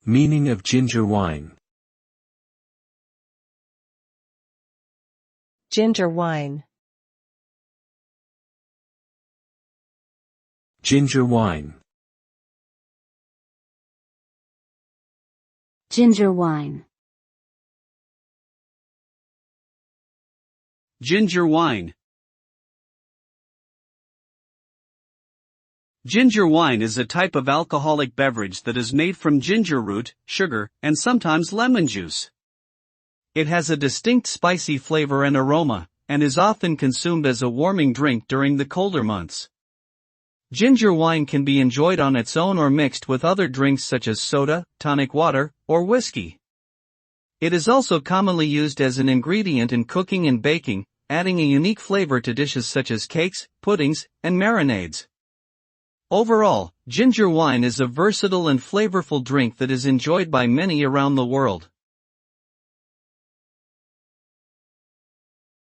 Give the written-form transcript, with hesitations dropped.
Meaning of ginger wine. Ginger wine. Ginger wine. Ginger wine. Ginger wine. Ginger wine is a type of alcoholic beverage that is made from ginger root, sugar, and sometimes lemon juice. It has a distinct spicy flavor and aroma, and is often consumed as a warming drink during the colder months. Ginger wine can be enjoyed on its own or mixed with other drinks such as soda, tonic water, or whiskey. It is also commonly used as an ingredient in cooking and baking, adding a unique flavor to dishes such as cakes, puddings, and marinades. Overall, ginger wine is a versatile and flavorful drink that is enjoyed by many around the world.